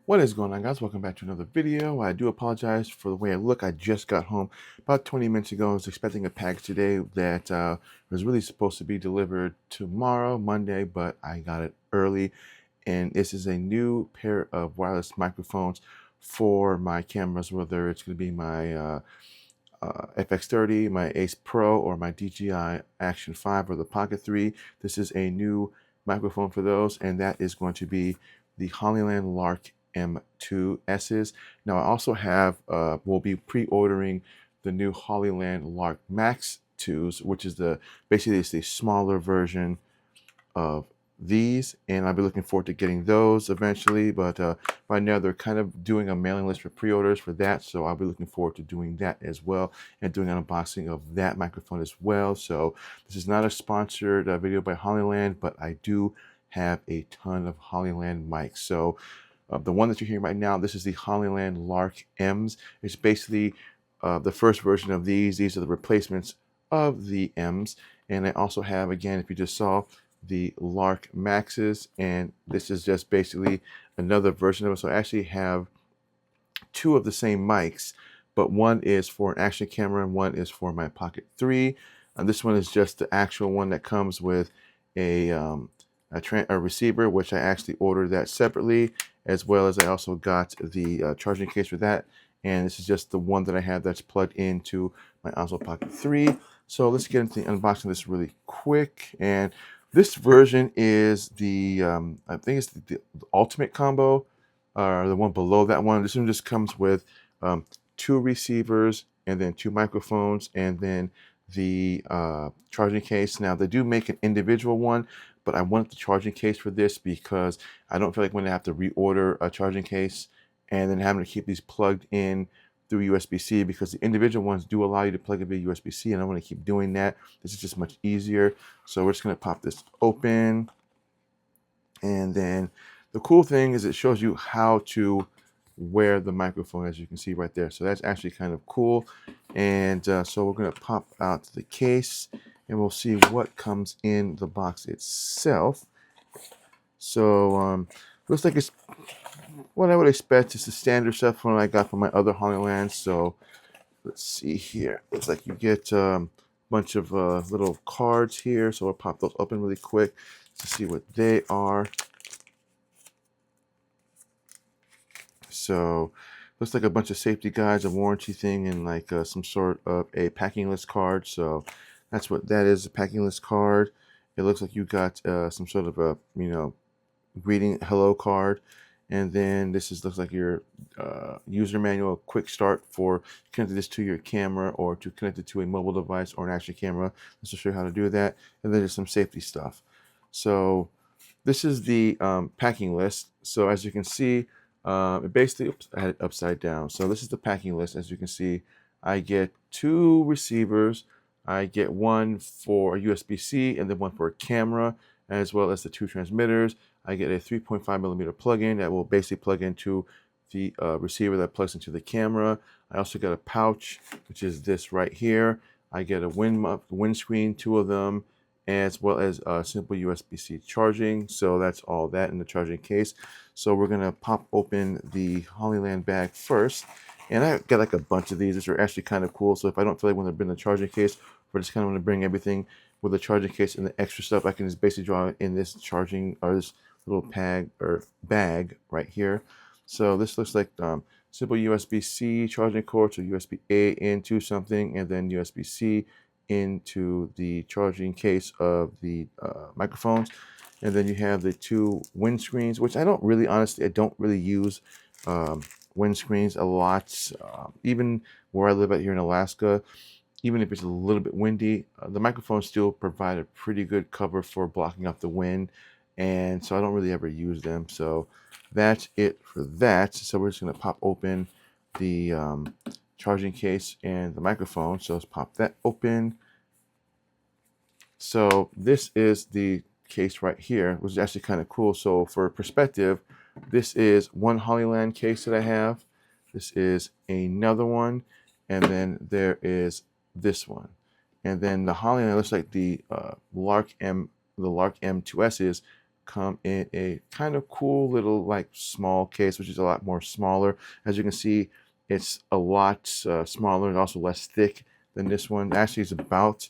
What is going on, guys? Welcome back to another video. I do apologize for the way I look. I just got home about 20 minutes ago. I was expecting a package today that was really supposed to be delivered tomorrow, Monday, but I got it early. And this is a new pair of wireless microphones for my cameras, whether it's going to be my FX30, my Ace Pro, or my DJI Action 5 or the Pocket 3. This is a new microphone for those, and that is going to be the Hollyland Lark M2 S's. Now I also have, will be pre-ordering the new Hollyland Lark Max 2s, which is basically it's the smaller version of these, and I'll be looking forward to getting those eventually. But right now they're kind of doing a mailing list for pre-orders for that, so I'll be looking forward to doing that as well and doing an unboxing of that microphone as well. So this is not a sponsored video by Hollyland, but I do have a ton of Hollyland mics. So the one that you're hearing right now, this is the Hollyland Lark M's. It's basically the first version of these. These are the replacements of the M's. And I also have, again, if you just saw, the Lark Maxes, and this is just basically another version of it. So I actually have two of the same mics, but one is for an action camera and one is for my Pocket 3. And this one is just the actual one that comes with a receiver, which I actually ordered that separately, as well as I also got the charging case for that. And this is just the one that I have that's plugged into my Osmo Pocket 3. So let's get into the unboxing of this really quick. And this version is the, I think it's the ultimate combo, or the one below that one. This one just comes with two receivers and then two microphones and then the charging case. Now they do make an individual one, but I want the charging case for this because I don't feel like when I have to reorder a charging case and then having to keep these plugged in through USB-C, because the individual ones do allow you to plug it via USB-C, and I want to keep doing that. This is just much easier. So we're just going to pop this open. And then the cool thing is it shows you how to wear the microphone, as you can see right there. So that's actually kind of cool. And so we're going to pop out the case and we'll see what comes in the box itself. So looks like it's what I would expect. It's the standard stuff from what I got from my other Hollyland. So let's see here. Looks like you get a bunch of little cards here. So I'll pop those open really quick to see what they are. So looks like a bunch of safety guides, a warranty thing, and like some sort of a packing list card. So that's what that is, a packing list card. It looks like you got some sort of a, greeting hello card. And then this looks like your user manual, quick start for connecting this to your camera or to connect it to a mobile device or an action camera. This will show you how to do that. And then there's some safety stuff. So this is the packing list. So as you can see, it basically, oops, I had it upside down. So this is the packing list. As you can see, I get two receivers. I get one for a USB-C and then one for a camera, as well as the two transmitters. I get a 3.5mm plug-in that will basically plug into the receiver that plugs into the camera. I also get a pouch, which is this right here. I get a windscreen, two of them, as well as simple USB-C charging. So that's all that in the charging case. So we're gonna pop open the Hollyland bag first. And I got like a bunch of these, which are actually kind of cool. So if I don't feel like when they're in the charging case, or just kind of want to bring everything with the charging case and the extra stuff, I can just basically draw it in this charging or this little bag right here. So this looks like simple USB-C charging cord, so USB-A into something, and then USB-C into the charging case of the microphones. And then you have the two windscreens, which I don't really, honestly, I don't really use windscreens a lot. Even where I live out here in Alaska, even if it's a little bit windy, the microphones still provide a pretty good cover for blocking out the wind. And so I don't really ever use them. So that's it for that. So we're just going to pop open the charging case and the microphone. So let's pop that open. So this is the case right here, which is actually kind of cool. So for perspective, this is one Hollyland case that I have. This is another one. And then there is this one. And then the Hollyland looks like the Lark M2S is come in a kind of cool little like small case, which is a lot more smaller. As you can see, it's a lot smaller and also less thick than this one. Actually, it's about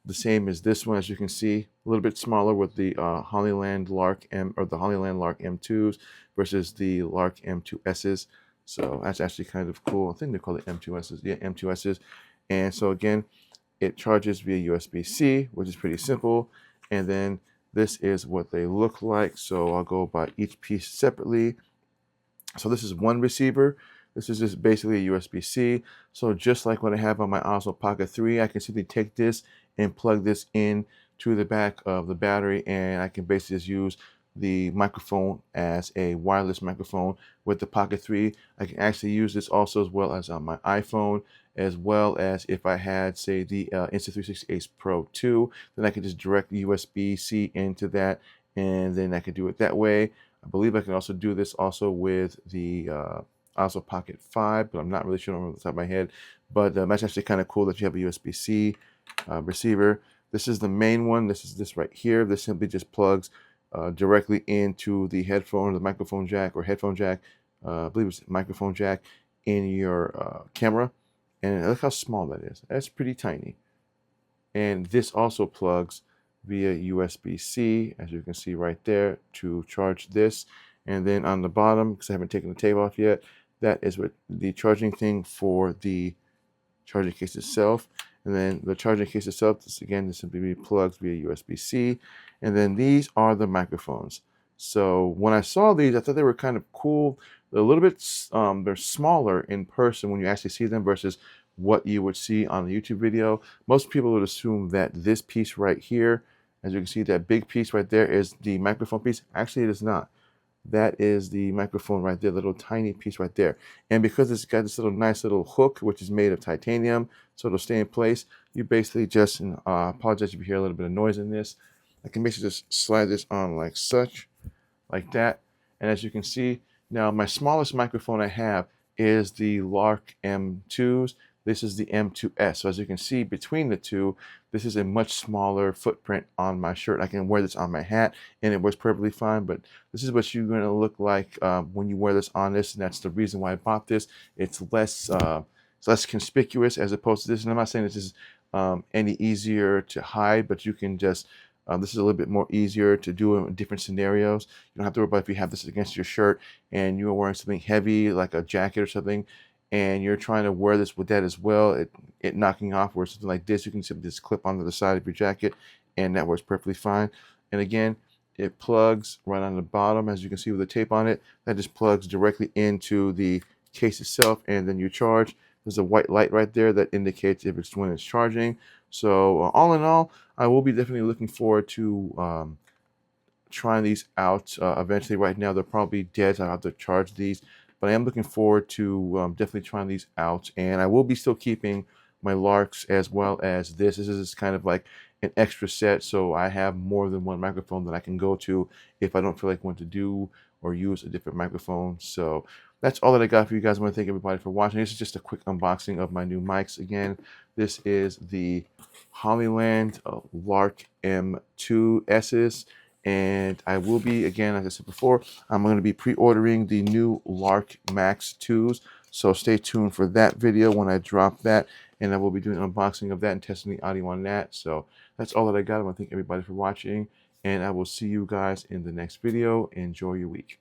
the same as this one, as you can see, a little bit smaller with the Hollyland Lark M2s versus the Lark M2Ss. So that's actually kind of cool. I think they call it M2Ss. Yeah, M2Ss. And so again, it charges via USB-C, which is pretty simple. And then this is what they look like. So I'll go by each piece separately. So this is one receiver. This is just basically a USB-C. So just like what I have on my Osmo Pocket 3, I can simply take this and plug this in to the back of the battery, and I can basically just use the microphone as a wireless microphone with the Pocket 3. I can actually use this also as well as on my iPhone, as well as if I had, say, the Insta360 Ace Pro 2, then I could just direct USB-C into that, and then I could do it that way. I believe I can also do this also with the Osmo Pocket 5, but I'm not really sure on the top of my head. But that's actually kind of cool that you have a USB-C receiver. This is the main one. This is this right here. This simply just plugs directly into the headphone or the microphone jack or headphone jack. I believe it's microphone jack in your camera. And look how small that is. That's pretty tiny. And this also plugs via USB-C, as you can see right there, to charge this. And then on the bottom, because I haven't taken the tape off yet, that is what the charging thing for the charging case itself. And then the charging case itself, this again, this simply plugs via USB-C. And then these are the microphones. So when I saw these, I thought they were kind of cool. They're a little bit, they're smaller in person when you actually see them versus what you would see on a YouTube video. Most people would assume that this piece right here, as you can see, that big piece right there is the microphone piece. Actually, it is not. That is the microphone right there, little tiny piece right there. And because it's got this little nice little hook, which is made of titanium, so it'll stay in place, you basically just, apologize if you hear a little bit of noise in this, I can basically just slide this on like such, like that. And as you can see, now my smallest microphone I have is the Lark M2s. This is the M2S. So as you can see between the two, this is a much smaller footprint on my shirt. I can wear this on my hat and it works perfectly fine, but this is what you're gonna look like when you wear this on this, and that's the reason why I bought this. It's less conspicuous as opposed to this, and I'm not saying this is any easier to hide, but you can just, this is a little bit more easier to do in different scenarios. You don't have to worry about if you have this against your shirt and you're wearing something heavy like a jacket or something, and you're trying to wear this with that as well, it knocking off, or something like this, you can simply just clip onto the side of your jacket and that works perfectly fine. And again, it plugs right on the bottom, as you can see with the tape on it. That just plugs directly into the case itself, and then you charge. There's a white light right there that indicates if it's when it's charging. So all in all, I will be definitely looking forward to trying these out eventually. Right now they're probably dead, so I have to charge these, but I am looking forward to definitely trying these out. And I will be still keeping my Larks as well as this. This is kind of like an extra set, so I have more than one microphone that I can go to if I don't feel like what to do or use a different microphone. So that's all that I got for you guys. I want to thank everybody for watching. This is just a quick unboxing of my new mics. Again, this is the Hollyland Lark M2 S's. And I will be, again, as I said before, I'm going to be pre-ordering the new Lark Max 2s. So stay tuned for that video when I drop that. And I will be doing an unboxing of that and testing the audio on that. So that's all that I got. I want to thank everybody for watching. And I will see you guys in the next video. Enjoy your week.